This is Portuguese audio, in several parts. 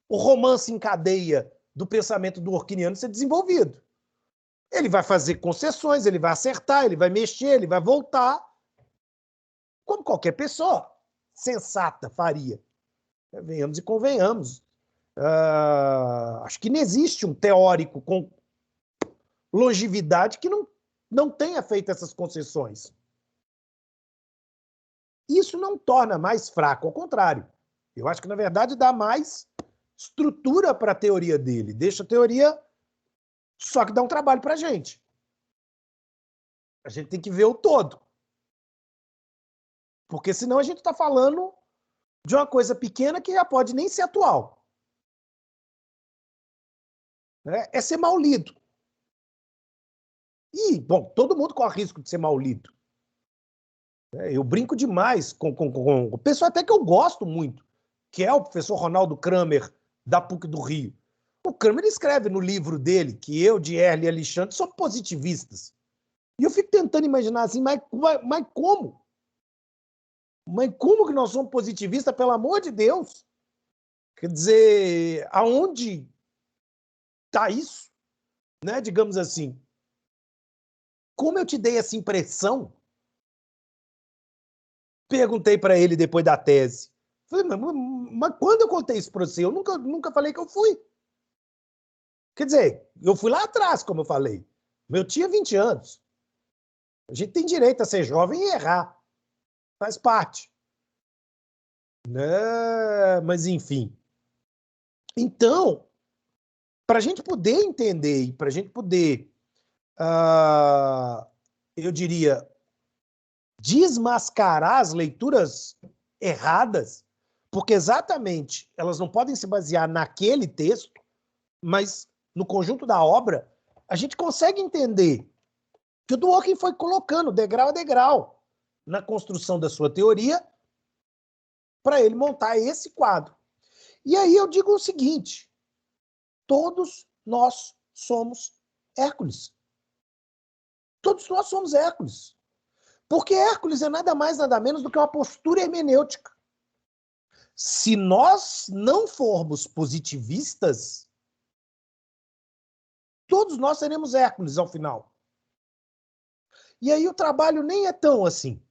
o romance em cadeia do pensamento durkheimiano ser desenvolvido. Ele vai fazer concessões, ele vai acertar, ele vai mexer, ele vai voltar, como qualquer pessoa sensata faria. Venhamos e convenhamos. Acho que não existe um teórico com longevidade que não tenha feito essas concessões. Isso não torna mais fraco, ao contrário. Eu acho que, na verdade, dá mais estrutura para a teoria dele. Deixa a teoria, só que dá um trabalho para a gente. A gente tem que ver o todo. Porque senão a gente está falando de uma coisa pequena que já pode nem ser atual. É ser mal lido. E, bom, todo mundo corre risco de ser mal lido. Eu brinco demais com o pessoal até que eu gosto muito, que é o professor Ronaldo Kramer, da PUC do Rio. O Kramer escreve no livro dele que eu, Dierle e Alexandre somos positivistas. E eu fico tentando imaginar assim, mas como? Mas como que nós somos positivistas, pelo amor de Deus? Quer dizer, aonde está isso? Né? Digamos assim. Como eu te dei essa impressão? Perguntei para ele depois da tese. Falei, mas quando eu contei isso para você? Eu nunca falei que eu fui. Quer dizer, eu fui lá atrás, como eu falei. Eu tinha 20 anos. A gente tem direito a ser jovem e errar. Faz parte. Né? Mas, enfim. Então, para a gente poder entender e para a gente poder, eu diria, desmascarar as leituras erradas, porque exatamente elas não podem se basear naquele texto, mas no conjunto da obra, a gente consegue entender que o Dworkin foi colocando degrau a degrau na construção da sua teoria para ele montar esse quadro. E aí eu digo o seguinte, todos nós somos Hércules. Todos nós somos Hércules. Porque Hércules é nada mais, nada menos do que uma postura hermenêutica. Se nós não formos positivistas, todos nós seremos Hércules ao final. E aí o trabalho nem é tão assim.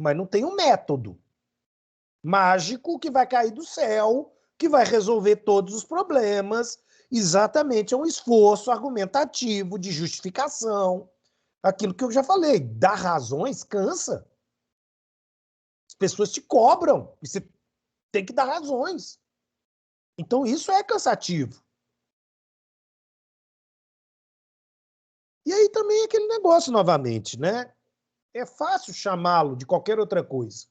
Mas não tem um método mágico que vai cair do céu, que vai resolver todos os problemas. Exatamente, é um esforço argumentativo de justificação. Aquilo que eu já falei, dar razões cansa. As pessoas te cobram e você tem que dar razões. Então isso é cansativo. E aí também é aquele negócio novamente, né? É fácil chamá-lo de qualquer outra coisa.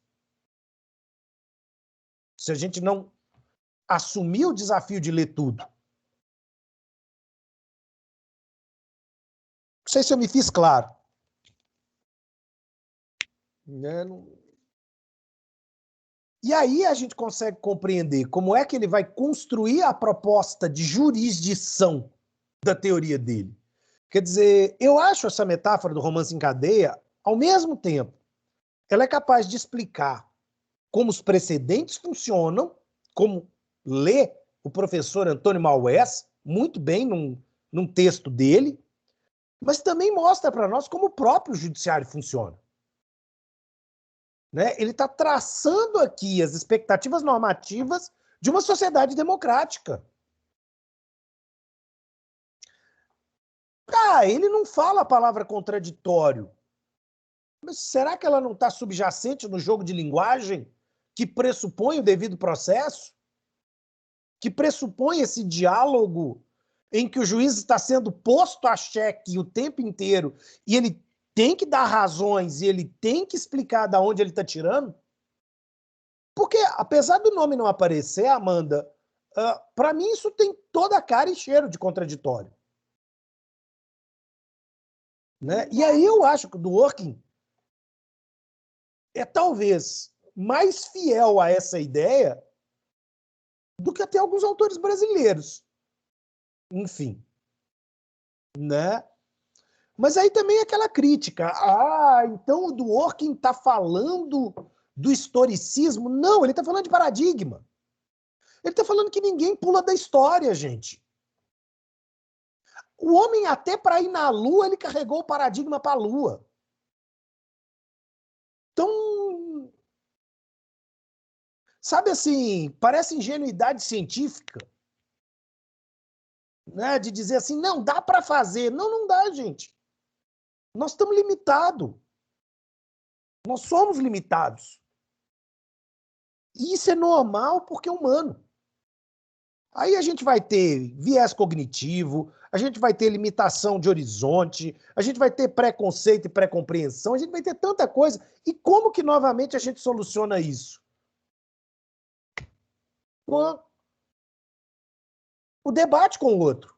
Se a gente não assumir o desafio de ler tudo. Não sei se eu me fiz claro. Né? E aí a gente consegue compreender como é que ele vai construir a proposta de jurisdição da teoria dele. Quer dizer, eu acho essa metáfora do romance em cadeia, ao mesmo tempo, ela é capaz de explicar como os precedentes funcionam, como lê o professor Antônio Maués muito bem num texto dele, mas também mostra para nós como o próprio judiciário funciona. Né? Ele está traçando aqui as expectativas normativas de uma sociedade democrática. Ele não fala a palavra contraditório. Mas será que ela não está subjacente no jogo de linguagem que pressupõe o devido processo? Que pressupõe esse diálogo em que o juiz está sendo posto a xeque o tempo inteiro e ele tem que dar razões e ele tem que explicar de onde ele está tirando? Porque, apesar do nome não aparecer, Amanda, para mim isso tem toda a cara e cheiro de contraditório. Né? E aí eu acho que o Dworkin é talvez mais fiel a essa ideia do que até alguns autores brasileiros. Enfim. Né? Mas aí também aquela crítica. Então o Dworkin está falando do historicismo. Não, ele está falando de paradigma. Ele está falando que ninguém pula da história, gente. O homem, até para ir na Lua, ele carregou o paradigma para a Lua. Então, sabe assim, parece ingenuidade científica, né? De dizer assim, não, dá para fazer. Não, não dá, gente. Nós estamos limitados. Nós somos limitados. E isso é normal porque é humano. Aí a gente vai ter viés cognitivo, a gente vai ter limitação de horizonte, a gente vai ter preconceito e pré-compreensão, a gente vai ter tanta coisa. E como que, novamente, a gente soluciona isso? Com o debate com o outro.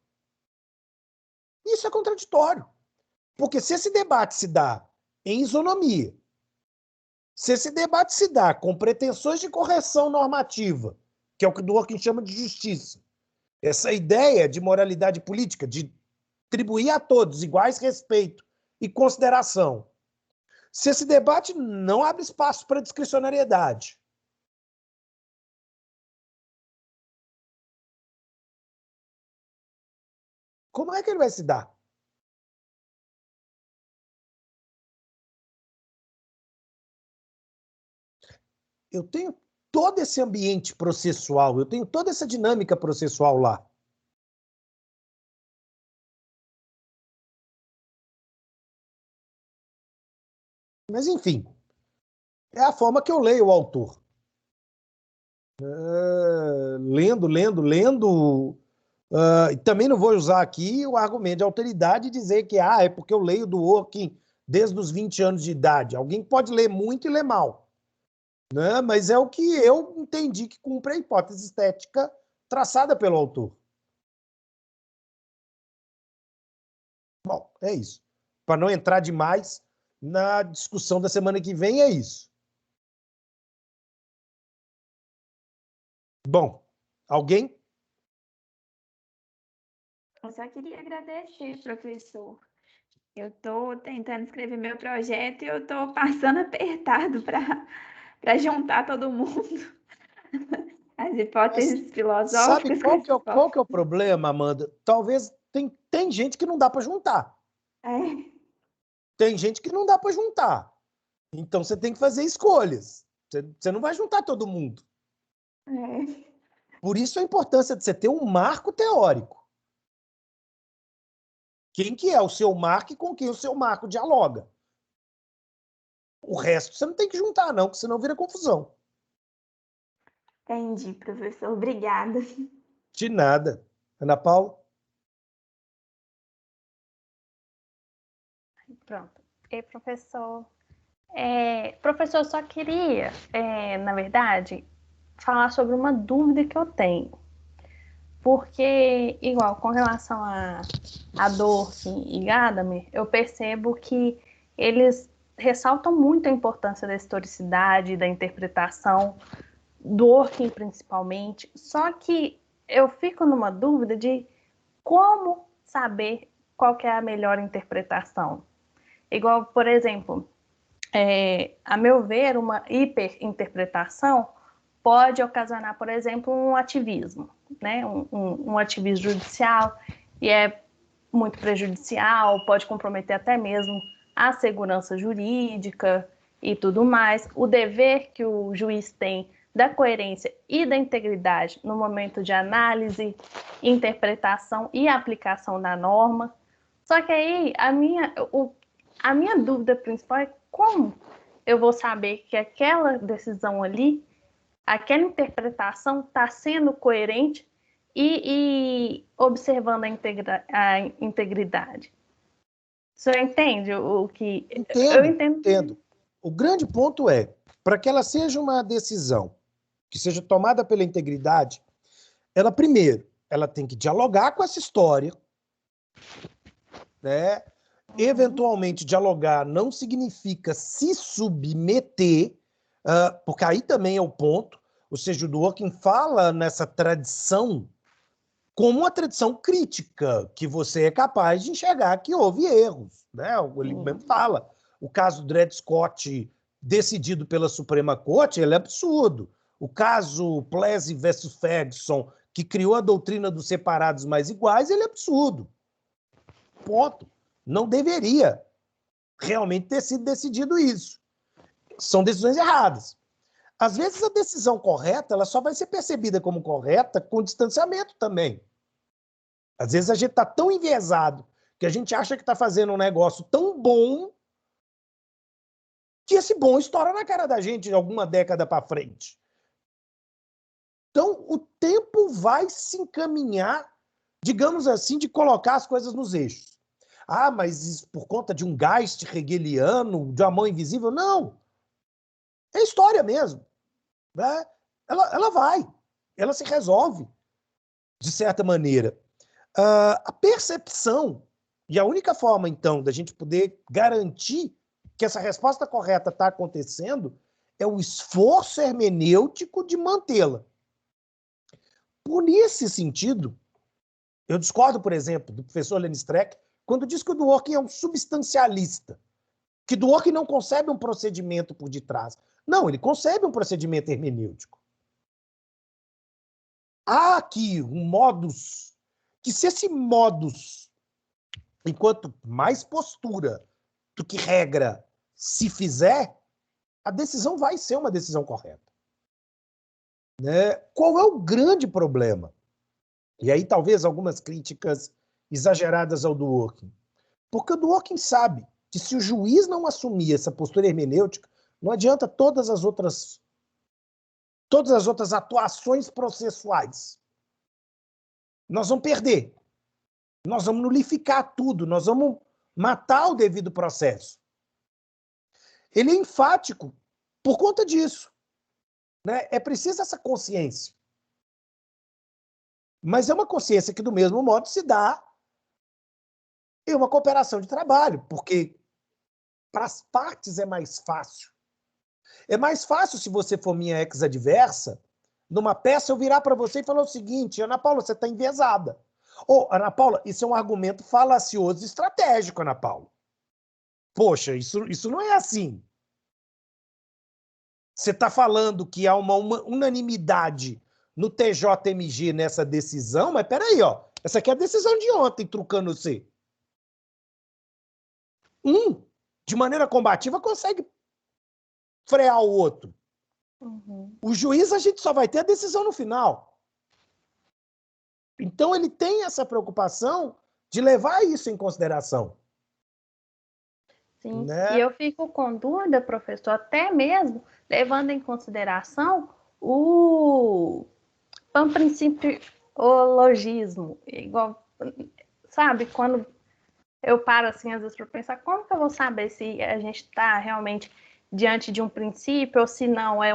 Isso é contraditório. Porque se esse debate se dá em isonomia, se esse debate se dá com pretensões de correção normativa, que é o que Dworkin chama de justiça, essa ideia de moralidade política, de atribuir a todos iguais respeito e consideração, se esse debate não abre espaço para discricionariedade, como é que ele vai se dar? Eu tenho todo esse ambiente processual, eu tenho toda essa dinâmica processual lá. Mas, enfim, é a forma que eu leio o autor. Lendo. E também não vou usar aqui o argumento de autoridade e dizer que é porque eu leio Dworkin desde os 20 anos de idade. Alguém pode ler muito e ler mal. Né? Mas é o que eu entendi que cumpre a hipótese estética traçada pelo autor. Bom, é isso. Para não entrar demais na discussão da semana que vem, é isso. Bom, alguém? Eu só queria agradecer, professor. Eu estou tentando escrever meu projeto e eu estou passando apertado para juntar todo mundo. As hipóteses Mas sabe filosóficas com as qual que é o hipóteses. problema, Amanda? Talvez tem gente que não dá para juntar. É, Tem gente que não dá para juntar. Então você tem que fazer escolhas. Você não vai juntar todo mundo. é. Por isso a importância de você ter um marco teórico. Quem que é o seu marco e com quem o seu marco dialoga. O resto você não tem que juntar, não, porque senão vira confusão. Entendi, professor. Obrigada. De nada. Ana Paula? Pronto. E professor, professor, eu só queria, na verdade, falar sobre uma dúvida que eu tenho. Porque, igual, com relação a Dworkin e Gadamer, eu percebo que eles ressaltam muito a importância da historicidade, da interpretação, Dworkin principalmente. Só que eu fico numa dúvida de como saber qual que é a melhor interpretação. Igual, por exemplo, a meu ver, uma hiperinterpretação pode ocasionar, por exemplo, um ativismo, né? Um ativismo judicial, e é muito prejudicial, pode comprometer até mesmo a segurança jurídica e tudo mais. O dever que o juiz tem da coerência e da integridade no momento de análise, interpretação e aplicação da norma. Só que aí a minha dúvida principal é como eu vou saber que aquela decisão ali, aquela interpretação está sendo coerente e observando a integridade. O senhor entende o que... Eu Entendo. O grande ponto é, para que ela seja uma decisão que seja tomada pela integridade, ela, primeiro, ela tem que dialogar com essa história, né? Eventualmente, dialogar não significa se submeter, porque aí também é o ponto. Ou seja, o Dworkin fala nessa tradição como uma tradição crítica, que você é capaz de enxergar que houve erros. Né? Ele mesmo fala. O caso do Dred Scott decidido pela Suprema Corte, ele é absurdo. O caso Plessy versus Ferguson, que criou a doutrina dos separados mais iguais, ele é absurdo. Ponto. Não deveria realmente ter sido decidido isso. São decisões erradas. Às vezes a decisão correta ela só vai ser percebida como correta com distanciamento também. Às vezes a gente está tão enviesado que a gente acha que está fazendo um negócio tão bom que esse bom estoura na cara da gente alguma década para frente. Então, o tempo vai se encaminhar, digamos assim, de colocar as coisas nos eixos. Ah, mas por conta de um Geist hegeliano, de uma mão invisível? Não. É história mesmo. Né? Ela se resolve, de certa maneira. A percepção, e a única forma, então, da gente poder garantir que essa resposta correta está acontecendo é o esforço hermenêutico de mantê-la. Por esse sentido, eu discordo, por exemplo, do professor Lenny Streck, quando diz que o Dworkin é um substancialista, que Dworkin não concebe um procedimento por detrás. Não, ele concebe um procedimento hermenêutico. Há aqui um modus, que se esse modus, enquanto mais postura do que regra se fizer, a decisão vai ser uma decisão correta. Né? Qual é o grande problema? E aí talvez algumas críticas exageradas ao Dworkin. Porque o Dworkin sabe que se o juiz não assumir essa postura hermenêutica, não adianta todas as outras atuações processuais. Nós vamos perder. Nós vamos nulificar tudo, nós vamos matar o devido processo. Ele é enfático por conta disso. Né? É preciso essa consciência. Mas é uma consciência que, do mesmo modo, se dá em uma cooperação de trabalho, porque para as partes é mais fácil. É mais fácil se você for minha ex-adversa, numa peça eu virar para você e falar o seguinte: Ana Paula, você está enviesada. Ou, Ana Paula, isso é um argumento falacioso e estratégico, Ana Paula. Poxa, isso não é assim. Você está falando que há uma unanimidade no TJMG nessa decisão, mas peraí, ó, essa aqui é a decisão de ontem, trucando você. De maneira combativa, consegue frear o outro. Uhum. O juiz, a gente só vai ter a decisão no final. Então, ele tem essa preocupação de levar isso em consideração. Sim, Né? E eu fico com dúvida, professor, até mesmo levando em consideração o panprincipiologismo. Igual, sabe, quando eu paro assim, às vezes, para pensar, como que eu vou saber se a gente está realmente diante de um princípio ou se não é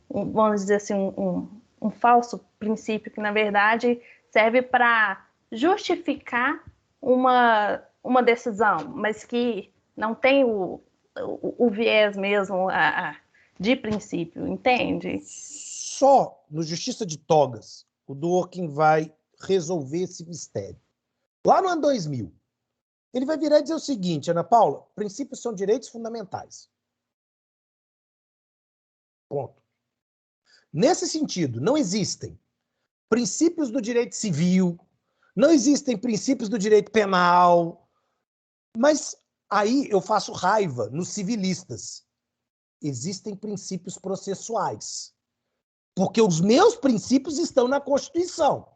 vamos dizer assim, um falso princípio que, na verdade, serve para justificar uma decisão, mas que não tem o viés mesmo de princípio, entende? Só no Justiça de Togas o Dworkin vai resolver esse mistério. Lá no ano 2000, ele vai virar e dizer o seguinte: Ana Paula, princípios são direitos fundamentais. Ponto. Nesse sentido, não existem princípios do direito civil, não existem princípios do direito penal, mas aí eu faço raiva nos civilistas. Existem princípios processuais, porque os meus princípios estão na Constituição.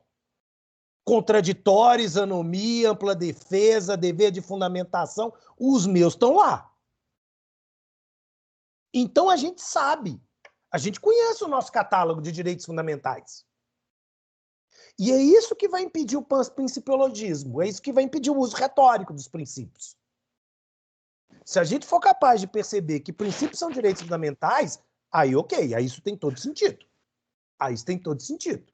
Contraditório, isonomia, ampla defesa, dever de fundamentação, os meus estão lá. Então a gente sabe, a gente conhece o nosso catálogo de direitos fundamentais. E é isso que vai impedir o panprincipiologismo, é isso que vai impedir o uso retórico dos princípios. Se a gente for capaz de perceber que princípios são direitos fundamentais, aí ok, aí isso tem todo sentido. Aí isso tem todo sentido.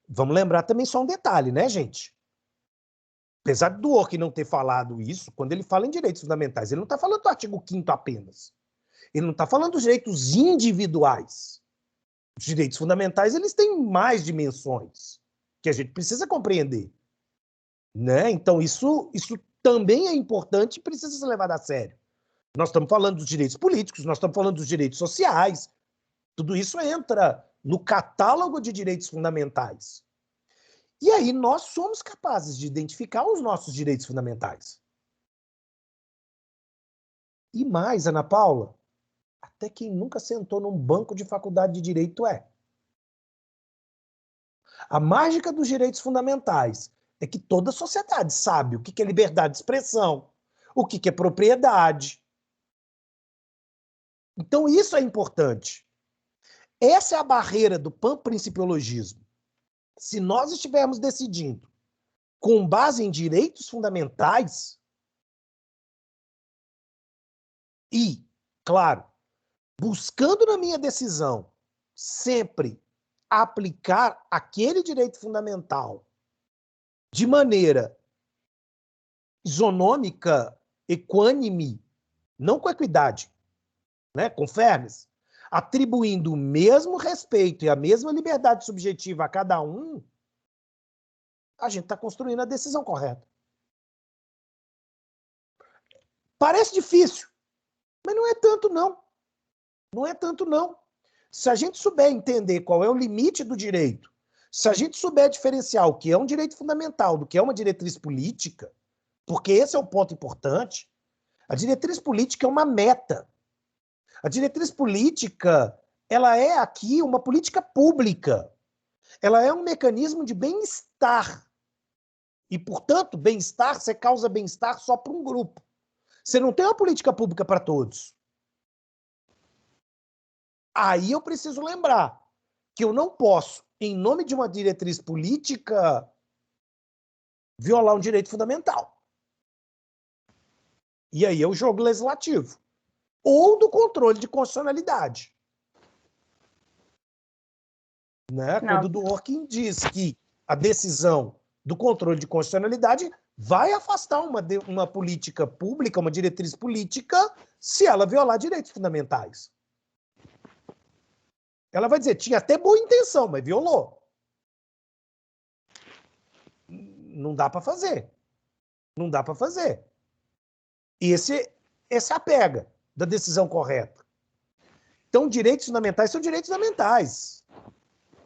Vamos lembrar também só um detalhe, né, gente? Apesar do Dworkin não ter falado isso, quando ele fala em direitos fundamentais, ele não está falando do artigo 5º apenas. Ele não está falando dos direitos individuais. Os direitos fundamentais, eles têm mais dimensões que a gente precisa compreender. Né? Então, isso também é importante e precisa ser levado a sério. Nós estamos falando dos direitos políticos, nós estamos falando dos direitos sociais. Tudo isso entra no catálogo de direitos fundamentais. E aí nós somos capazes de identificar os nossos direitos fundamentais. E mais, Ana Paula, até quem nunca sentou num banco de faculdade de direito é. A mágica dos direitos fundamentais é que toda a sociedade sabe o que é liberdade de expressão, o que é propriedade. Então isso é importante. Essa é a barreira do panprincipiologismo. Se nós estivermos decidindo com base em direitos fundamentais e, claro, buscando na minha decisão sempre aplicar aquele direito fundamental de maneira isonômica, equânime, não com equidade, né, com fairness, atribuindo o mesmo respeito e a mesma liberdade subjetiva a cada um, a gente está construindo a decisão correta. Parece difícil, mas não é tanto, não. Não é tanto, não. Se a gente souber entender qual é o limite do direito, se a gente souber diferenciar o que é um direito fundamental do que é uma diretriz política, porque esse é o ponto importante, a diretriz política é uma meta. A diretriz política, ela é aqui uma política pública. Ela é um mecanismo de bem-estar. E, portanto, bem-estar, você causa bem-estar só para um grupo. Você não tem uma política pública para todos. Aí eu preciso lembrar que eu não posso, em nome de uma diretriz política, violar um direito fundamental. E aí é o jogo legislativo. Ou do controle de constitucionalidade. Né? Quando o Dworkin diz que a decisão do controle de constitucionalidade vai afastar uma política pública, uma diretriz política, se ela violar direitos fundamentais. Ela vai dizer, tinha até boa intenção, mas violou. Não dá para fazer. Não dá para fazer. E esse é a pega da decisão correta. Então, direitos fundamentais são direitos fundamentais.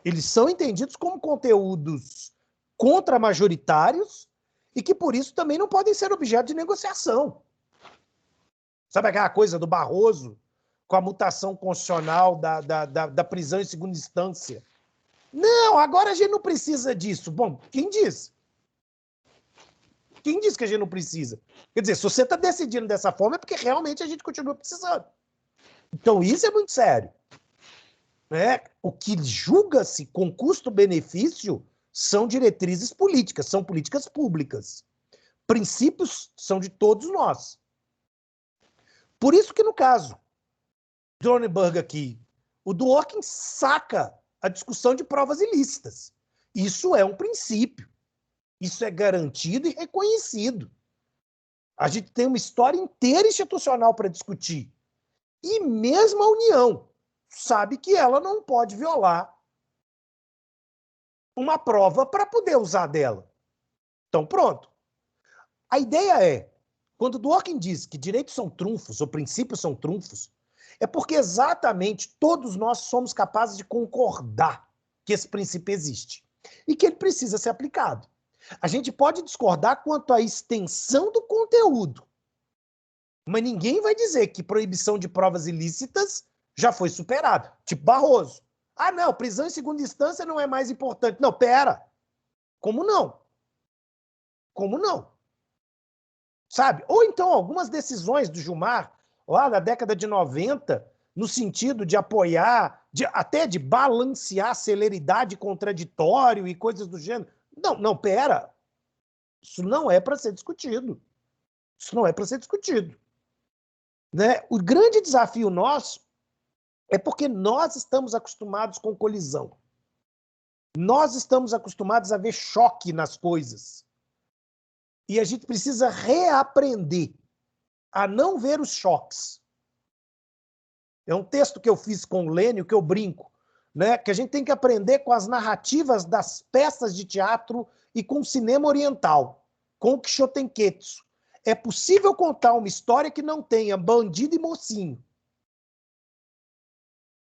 Eles são entendidos como conteúdos contramajoritários e que, por isso, também não podem ser objeto de negociação. Sabe aquela coisa do Barroso com a mutação constitucional da prisão em segunda instância? Não, agora a gente não precisa disso. Bom, quem diz? Quem diz que a gente não precisa? Quer dizer, se você está decidindo dessa forma, é porque realmente a gente continua precisando. Então, isso é muito sério. Né? O que julga-se com custo-benefício são diretrizes políticas, são políticas públicas. Princípios são de todos nós. Por isso que, no caso de Dornberg aqui, o Dworkin saca a discussão de provas ilícitas. Isso é um princípio. Isso é garantido e reconhecido. A gente tem uma história inteira institucional para discutir. E mesmo a União sabe que ela não pode violar uma prova para poder usar dela. Então, pronto. A ideia é, quando Dworkin diz que direitos são trunfos, ou princípios são trunfos, é porque exatamente todos nós somos capazes de concordar que esse princípio existe e que ele precisa ser aplicado. A gente pode discordar quanto à extensão do conteúdo, mas ninguém vai dizer que proibição de provas ilícitas já foi superada. Tipo Barroso. Ah, não, prisão em segunda instância não é mais importante. Não, pera. Como não? Como não? Sabe? Ou então algumas decisões do Gilmar, lá na década de 90, no sentido de apoiar, até de balancear celeridade e contraditório e coisas do gênero. Não, pera. Isso não é para ser discutido. Isso não é para ser discutido. Né? O grande desafio nosso é porque nós estamos acostumados com colisão. Nós estamos acostumados a ver choque nas coisas. E a gente precisa reaprender a não ver os choques. É um texto que eu fiz com o Lênio, que eu brinco, né? Que a gente tem que aprender com as narrativas das peças de teatro e com o cinema oriental, com o Quixotenketsu. É possível contar uma história que não tenha bandido e mocinho.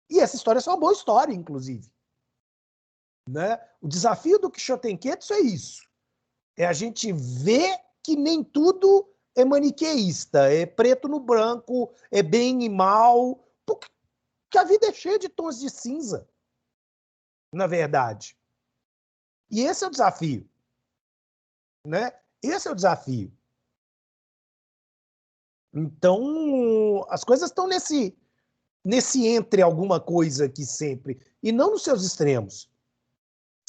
E essa história é uma boa história, inclusive. Né? O desafio do Quixotenquetsu é isso. É a gente ver que nem tudo é maniqueísta, é preto no branco, é bem e mal, porque a vida é cheia de tons de cinza, na verdade. E esse é o desafio. Né? Esse é o desafio. Então, as coisas estão nesse entre alguma coisa aqui sempre, e não nos seus extremos.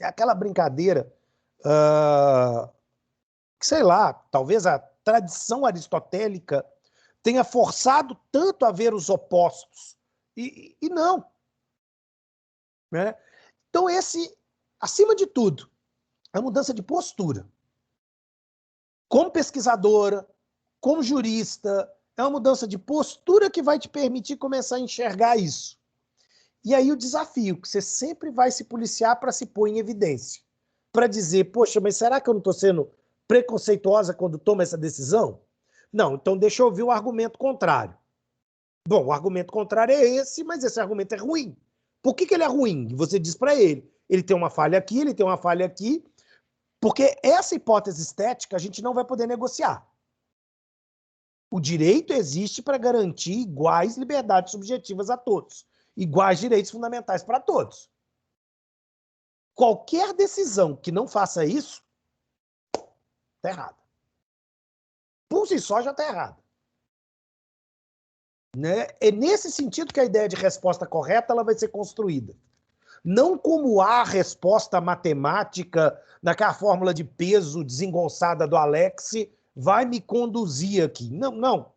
É aquela brincadeira, que, sei lá, talvez a tradição aristotélica tenha forçado tanto a ver os opostos, e não. Né? Então, acima de tudo, a mudança de postura. Como pesquisadora, como jurista, é uma mudança de postura que vai te permitir começar a enxergar isso. E aí o desafio, que você sempre vai se policiar para se pôr em evidência. Para dizer, poxa, mas será que eu não estou sendo preconceituosa quando tomo essa decisão? Não, então deixa eu ouvir o argumento contrário. Bom, o argumento contrário é esse, mas esse argumento é ruim. Por que ele é ruim? E você diz para ele tem uma falha aqui, ele tem uma falha aqui, porque essa hipótese estética a gente não vai poder negociar. O direito existe para garantir iguais liberdades subjetivas a todos, iguais direitos fundamentais para todos. Qualquer decisão que não faça isso, está errada. Por si só já está errada. Né? É nesse sentido que a ideia de resposta correta ela vai ser construída. Não como a resposta matemática, naquela fórmula de peso desengonçada do Alex, vai me conduzir aqui. Não, não.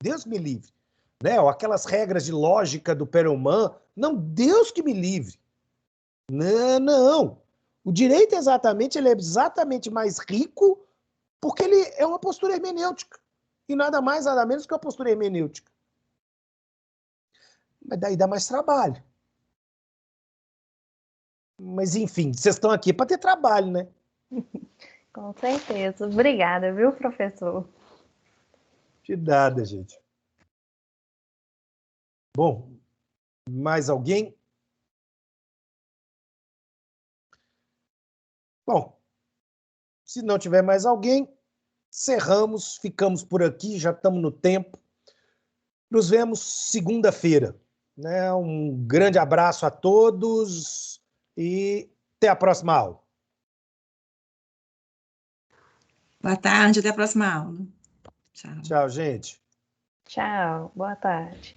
Deus me livre. Né? Ou aquelas regras de lógica do Perelman. Não, Deus que me livre. Não, não. O direito ele é exatamente mais rico porque ele é uma postura hermenêutica. E nada mais, nada menos que uma postura hermenêutica. Mas daí dá mais trabalho. Mas, enfim, vocês estão aqui para ter trabalho, né? Com certeza. Obrigada, viu, professor? De nada, gente. Bom, mais alguém? Bom, se não tiver mais alguém, cerramos, ficamos por aqui, já estamos no tempo. Nos vemos segunda-feira. Né? Um grande abraço a todos e até a próxima aula. Boa tarde, até a próxima aula. Tchau. Tchau, gente. Tchau, boa tarde.